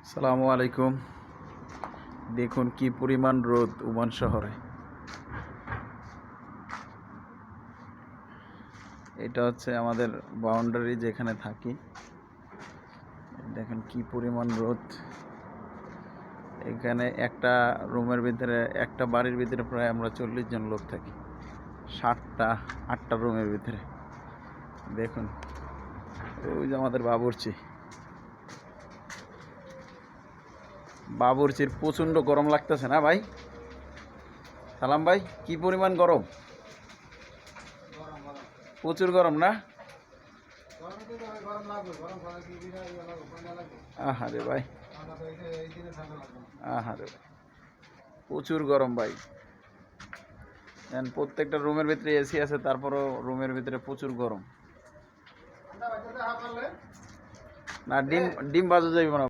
আসসালামু আলাইকুম। দেখুন কি পরিমাণ রোদ ওমান শহরে। এটা হচ্ছে আমাদের বাউন্ডারি যেখানে থাকি। দেখেন কি পরিমাণ রোদ। এখানে একটা রুমের ভিতরে, একটা বাড়ির ভিতরে প্রায় আমরা 40 জন লোক থাকি, 7টা-8টা রুমের ভিতরে। দেখুন ওই যে আমাদের বাবুর্চির প্রচণ্ড গরম লাগতেছে না ভাই? সালাম ভাই, কি পরিমাণ গরম? প্রচুর গরম না? আহারে ভাই, আহারে ভাই, প্রচুর গরম ভাই। প্রত্যেকটা রুমের ভিতরে এসি আছে, তারপরও রুমের ভিতরে প্রচুর গরম। না, ডিম ডিম বাজা যাইব না।